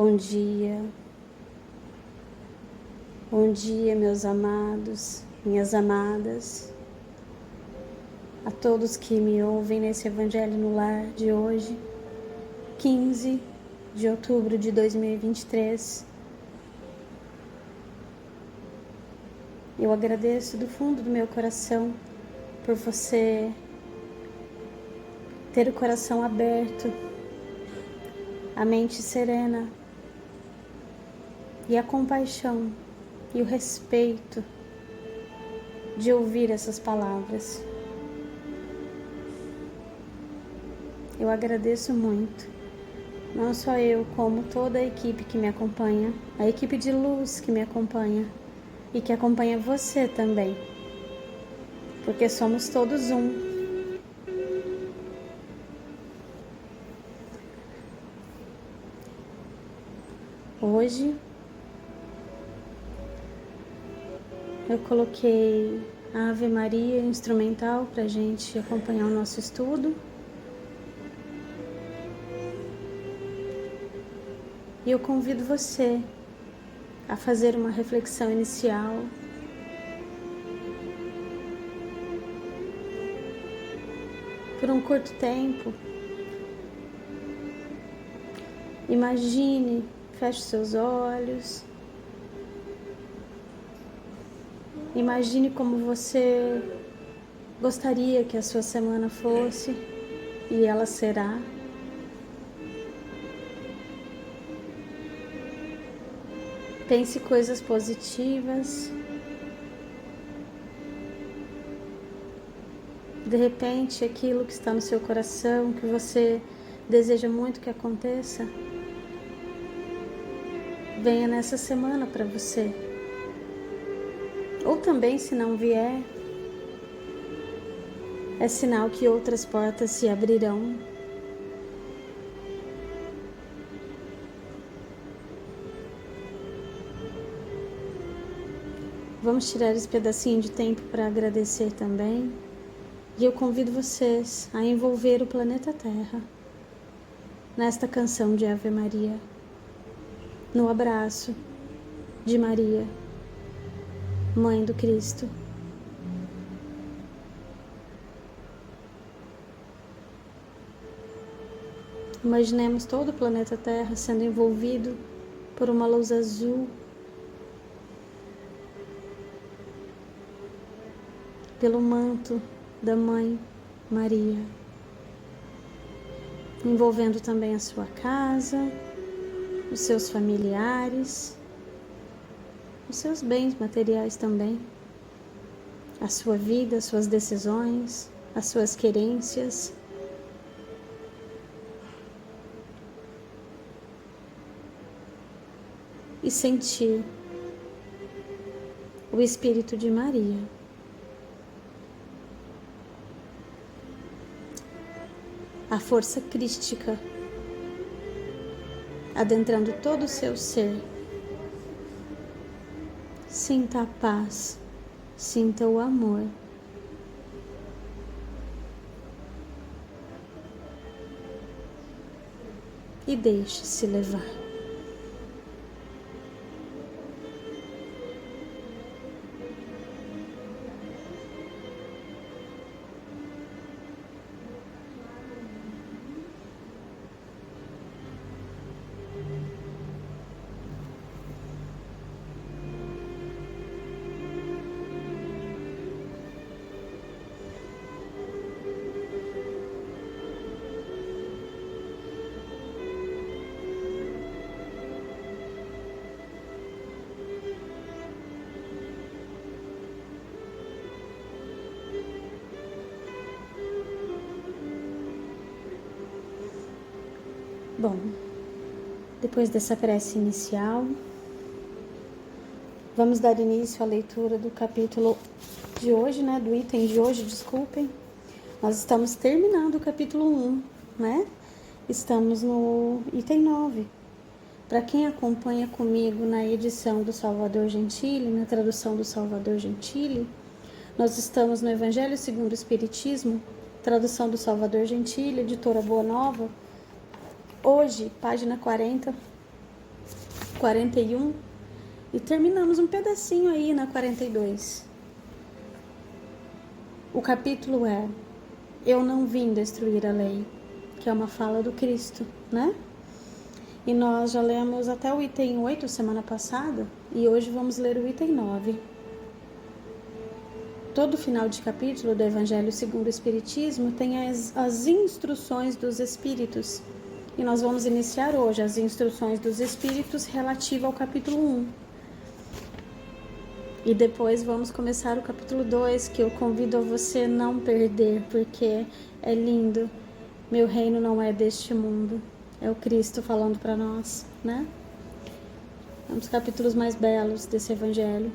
Bom dia, meus amados, minhas amadas, a todos que me ouvem nesse Evangelho no Lar de hoje, 15 de outubro de 2023. Eu agradeço do fundo do meu coração por você ter o coração aberto, a mente serena e a compaixão e o respeito de ouvir essas palavras. Eu agradeço muito, não só eu, como toda a equipe que me acompanha, a equipe de luz que me acompanha e que acompanha você também, porque somos todos um. Hoje eu coloquei a Ave Maria instrumental para a gente acompanhar o nosso estudo. E eu convido você a fazer uma reflexão inicial. Por um curto tempo, imagine, feche seus olhos. Imagine como você gostaria que a sua semana fosse, e ela será. Pense coisas positivas. De repente, aquilo que está no seu coração, que você deseja muito que aconteça, venha nessa semana para você. Ou também, se não vier, é sinal que outras portas se abrirão. Vamos tirar esse pedacinho de tempo para agradecer também. E eu convido vocês a envolver o planeta Terra nesta canção de Ave Maria, no abraço de Maria, Mãe do Cristo. Imaginemos todo o planeta Terra sendo envolvido por uma luz azul, pelo manto da Mãe Maria, envolvendo também a sua casa, os seus familiares, os seus bens materiais também, a sua vida, as suas decisões, as suas querências. E sentir o Espírito de Maria a força crística adentrando todo o seu ser. Sinta a paz, sinta o amor. E deixe-se levar. Bom, depois dessa prece inicial, vamos dar início à leitura do capítulo de hoje, do item de hoje, desculpem. Nós estamos terminando o capítulo 1, Estamos no item 9. Para quem acompanha comigo na edição do Salvador Gentili, na tradução do Salvador Gentili, nós estamos no Evangelho segundo o Espiritismo, tradução do Salvador Gentili, editora Boa Nova. Hoje, página 40, 41 e terminamos um pedacinho aí na 42. O capítulo é Eu não vim destruir a lei, que é uma fala do Cristo, né? E nós já lemos até o item 8 semana passada e hoje vamos ler o item 9. Todo final de capítulo do Evangelho segundo o Espiritismo tem as instruções dos Espíritos. E nós vamos iniciar hoje as instruções dos Espíritos relativas ao capítulo 1. E depois vamos começar o capítulo 2, que eu convido a você não perder, porque é lindo. Meu reino não é deste mundo. É o Cristo falando para nós, né? É um dos capítulos mais belos desse Evangelho.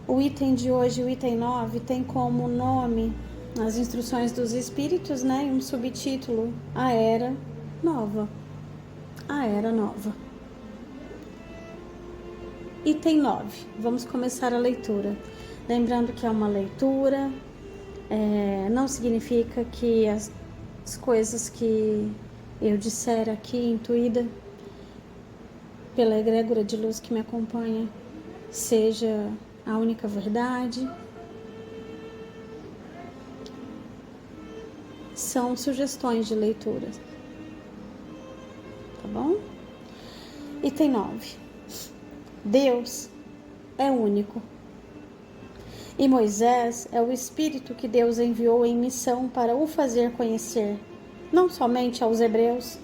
O item de hoje, o item 9, tem como nome as instruções dos Espíritos, né? E um subtítulo, A Era Nova. A Era Nova. Item 9. Vamos começar a leitura. Lembrando que é uma leitura, não significa que as coisas que eu disser aqui, intuída pela egrégora de luz que me acompanha, seja a única verdade. São sugestões de leitura. Tá bom? Item 9. Deus é único. E Moisés é o Espírito que Deus enviou em missão para o fazer conhecer, não somente aos hebreus,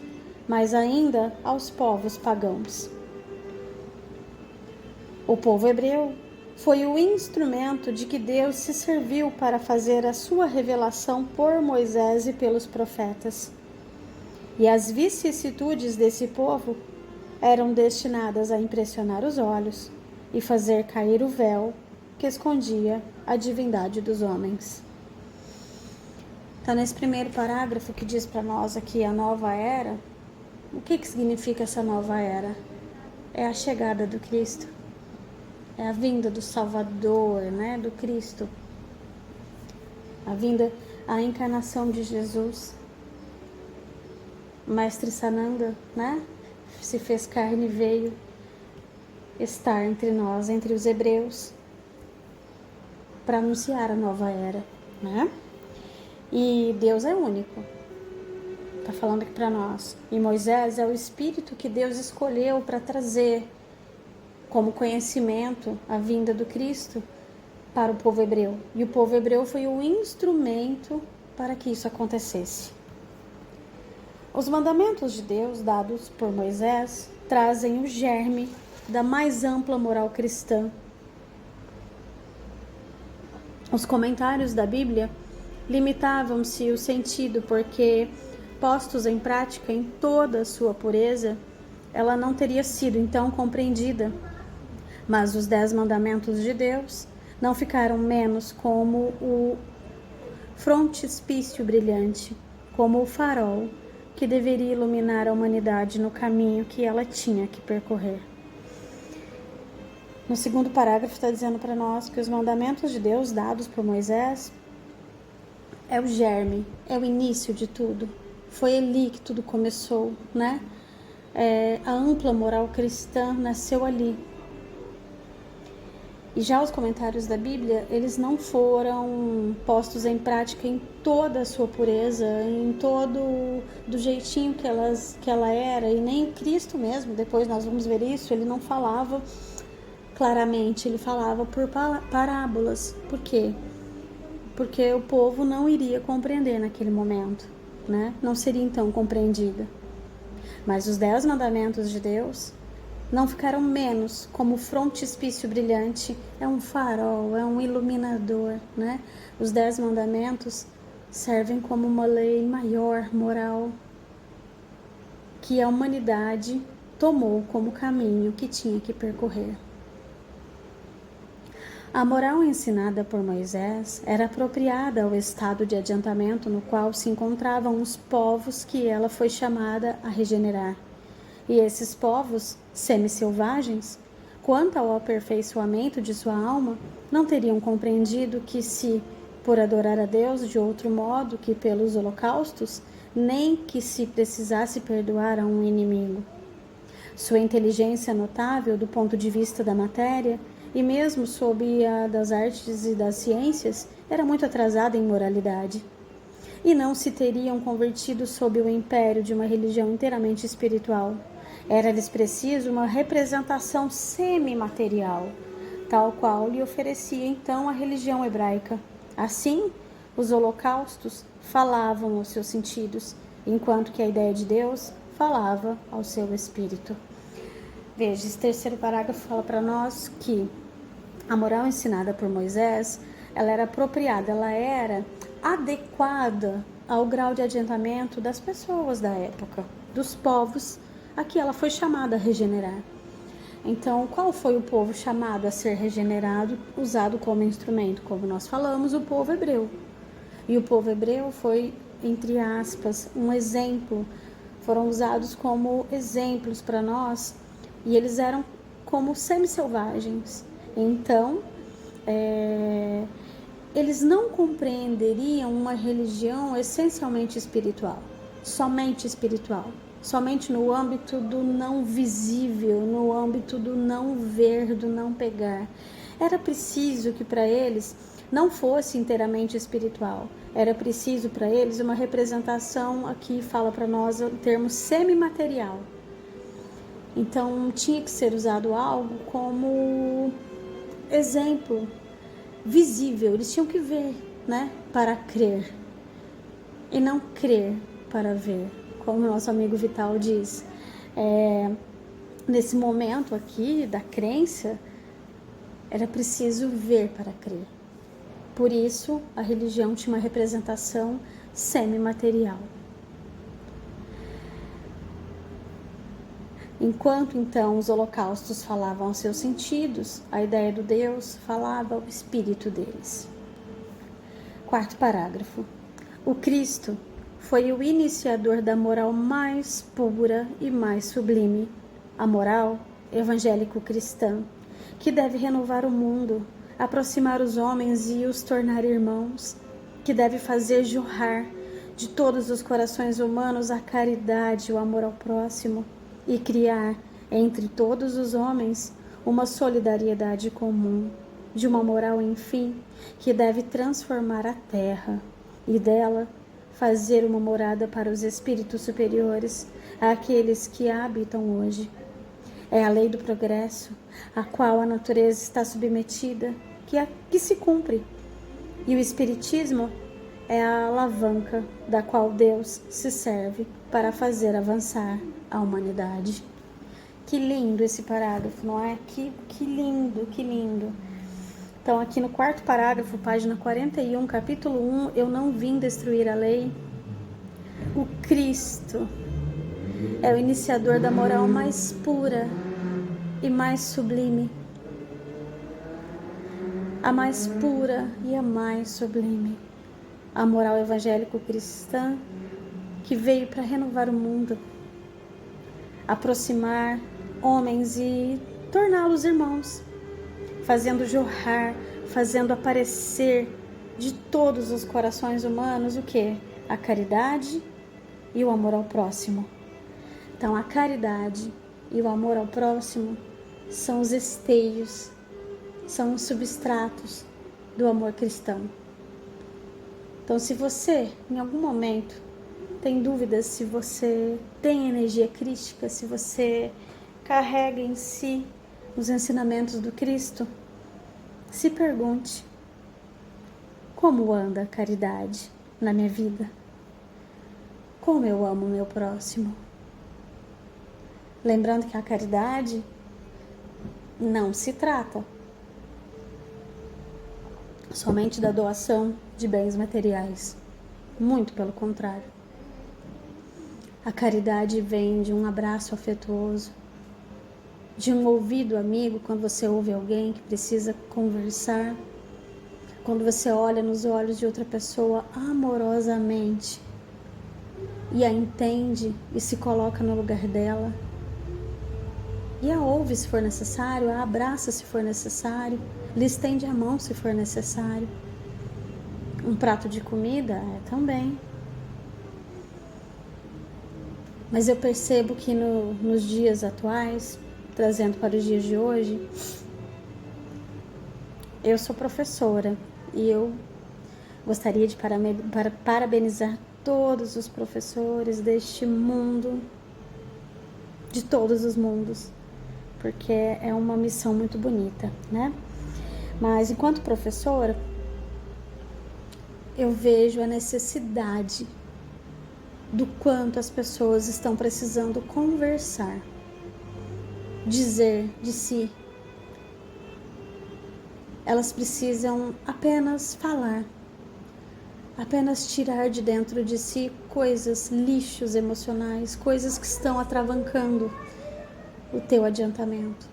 mas ainda aos povos pagãos. O povo hebreu foi o instrumento de que Deus se serviu para fazer a sua revelação por Moisés e pelos profetas. E as vicissitudes desse povo eram destinadas a impressionar os olhos e fazer cair o véu que escondia a divindade dos homens. Então, nesse primeiro parágrafo que diz para nós aqui a nova era, o que significa essa nova era? É a chegada do Cristo. É a vinda do Salvador, né, do Cristo. A vinda, a encarnação de Jesus. O Mestre Sananda, né, se fez carne e veio estar entre nós, entre os hebreus, para anunciar a nova era, né? E Deus é único. Está falando aqui para nós. E Moisés é o Espírito que Deus escolheu para trazer como conhecimento a vinda do Cristo para o povo hebreu. E o povo hebreu foi o instrumento para que isso acontecesse. Os mandamentos de Deus dados por Moisés trazem o germe da mais ampla moral cristã. Os comentários da Bíblia limitavam-se o sentido porque, postos em prática em toda a sua pureza, ela não teria sido então compreendida. Mas os 10 mandamentos de Deus não ficaram menos como o frontispício brilhante, como o farol que deveria iluminar a humanidade no caminho que ela tinha que percorrer. No segundo parágrafo está dizendo para nós que os mandamentos de Deus dados por Moisés é o germe, é o início de tudo. Foi ali que tudo começou, né? A ampla moral cristã nasceu ali. E já os comentários da Bíblia, eles não foram postos em prática em toda a sua pureza, em todo do jeitinho que ela era, e nem Cristo mesmo, depois nós vamos ver isso, ele não falava claramente, ele falava por parábolas. Por quê? Porque o povo não iria compreender naquele momento, né? Não seria então compreendida. Mas os 10 mandamentos de Deus não ficaram menos como frontispício brilhante, é um farol, é um iluminador, né? Os 10 mandamentos servem como uma lei maior, moral, que a humanidade tomou como caminho que tinha que percorrer. A moral ensinada por Moisés era apropriada ao estado de adiantamento no qual se encontravam os povos que ela foi chamada a regenerar. E esses povos, semi-selvagens, quanto ao aperfeiçoamento de sua alma, não teriam compreendido que se, por adorar a Deus de outro modo que pelos holocaustos, nem que se precisasse perdoar a um inimigo. Sua inteligência notável do ponto de vista da matéria, e mesmo sob a das artes e das ciências, era muito atrasada em moralidade. E não se teriam convertido sob o império de uma religião inteiramente espiritual. Era-lhes preciso uma representação semimaterial, tal qual lhe oferecia então a religião hebraica. Assim, os holocaustos falavam aos seus sentidos, enquanto que a ideia de Deus falava ao seu espírito. Veja, esse terceiro parágrafo fala para nós que a moral ensinada por Moisés, ela era apropriada, ela era adequada ao grau de adiantamento das pessoas da época, dos povos a que ela foi chamada a regenerar. Então, qual foi o povo chamado a ser regenerado, usado como instrumento? Como nós falamos, o povo hebreu. E o povo hebreu foi, entre aspas, um exemplo. Foram usados como exemplos para nós, e eles eram como semi-selvagens. Então, eles não compreenderiam uma religião essencialmente espiritual, somente no âmbito do não visível, no âmbito do não ver, do não pegar. Era preciso que para eles não fosse inteiramente espiritual, era preciso para eles uma representação, aqui fala para nós o termo semimaterial. Então tinha que ser usado algo como exemplo visível, eles tinham que ver, né, para crer, e não crer para ver, como nosso amigo Vital diz. Nesse momento aqui da crença, era preciso ver para crer. Por isso, a religião tinha uma representação semimaterial. Enquanto, então, os holocaustos falavam aos seus sentidos, a ideia do Deus falava ao espírito deles. Quarto parágrafo. O Cristo foi o iniciador da moral mais pura e mais sublime, a moral evangélico-cristã, que deve renovar o mundo, aproximar os homens e os tornar irmãos, que deve fazer jorrar de todos os corações humanos a caridade e o amor ao próximo, e criar entre todos os homens uma solidariedade comum, de uma moral, enfim, que deve transformar a terra e dela fazer uma morada para os espíritos superiores, àqueles que a habitam hoje. É a lei do progresso, a qual a natureza está submetida, que se cumpre, e o espiritismo é a alavanca da qual Deus se serve para fazer avançar a humanidade. Que lindo esse parágrafo, não é? Que lindo, que lindo. Então, aqui no quarto parágrafo, página 41, capítulo 1, eu não vim destruir a lei. O Cristo é o iniciador da moral mais pura e mais sublime. A mais pura e a mais sublime. A moral evangélico-cristã que veio para renovar o mundo, aproximar homens e torná-los irmãos, fazendo jorrar, fazendo aparecer de todos os corações humanos o quê? A caridade e o amor ao próximo. Então, a caridade e o amor ao próximo são os esteios, são os substratos do amor cristão. Então, se você, em algum momento, tem dúvidas se você tem energia crística, se você carrega em si os ensinamentos do Cristo, se pergunte: como anda a caridade na minha vida? Como eu amo o meu próximo? Lembrando que a caridade não se trata somente da doação de bens materiais. Muito pelo contrário. A caridade vem de um abraço afetuoso, de um ouvido amigo quando você ouve alguém que precisa conversar, quando você olha nos olhos de outra pessoa amorosamente e a entende e se coloca no lugar dela, e a ouve se for necessário, a abraça se for necessário, lhe estende a mão se for necessário. Um prato de comida também. Mas eu percebo que nos dias atuais, trazendo para os dias de hoje, eu sou professora e eu gostaria de parabenizar todos os professores deste mundo, de todos os mundos, porque é uma missão muito bonita, né? Mas enquanto professora, eu vejo a necessidade do quanto as pessoas estão precisando conversar, dizer de si. Elas precisam apenas falar, apenas tirar de dentro de si coisas, lixos emocionais, coisas que estão atravancando o teu adiantamento.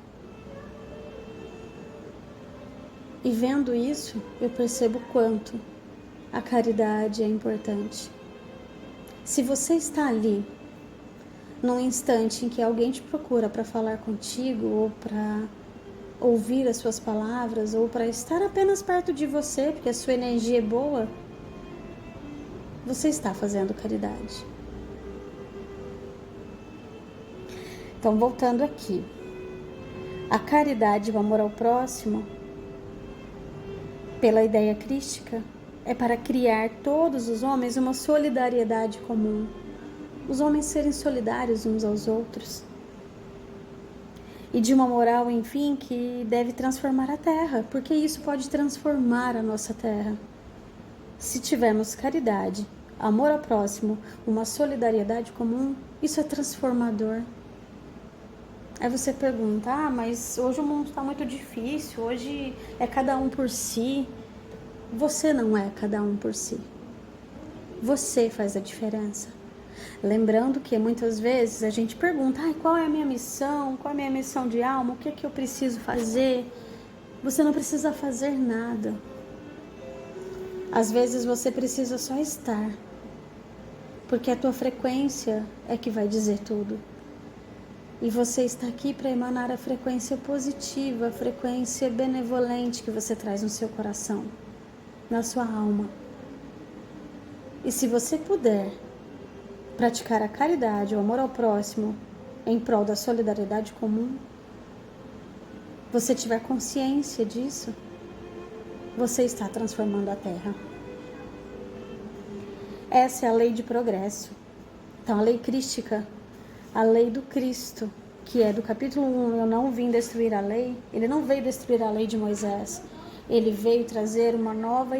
E vendo isso, eu percebo quanto a caridade é importante. Se você está ali, num instante em que alguém te procura para falar contigo, ou para ouvir as suas palavras, ou para estar apenas perto de você, porque a sua energia é boa, você está fazendo caridade. Então, voltando aqui, a caridade e o amor ao próximo, pela ideia crística, é para criar todos os homens uma solidariedade comum. Os homens serem solidários uns aos outros. E de uma moral, enfim, que deve transformar a terra, porque isso pode transformar a nossa terra. Se tivermos caridade, amor ao próximo, uma solidariedade comum, isso é transformador. Aí você pergunta, mas hoje o mundo está muito difícil, hoje é cada um por si. Você não é cada um por si. Você faz a diferença. Lembrando que muitas vezes a gente pergunta, qual é a minha missão? Qual é a minha missão de alma? O que é que eu preciso fazer? Você não precisa fazer nada. Às vezes você precisa só estar. Porque a tua frequência é que vai dizer tudo. E você está aqui para emanar a frequência positiva, a frequência benevolente que você traz no seu coração, na sua alma. E se você puder praticar a caridade, o amor ao próximo, em prol da solidariedade comum, você tiver consciência disso, você está transformando a Terra. Essa é a lei de progresso. Então, a lei crística, a lei do Cristo, que é do capítulo 1, eu não vim destruir a lei, ele não veio destruir a lei de Moisés, ele veio trazer uma nova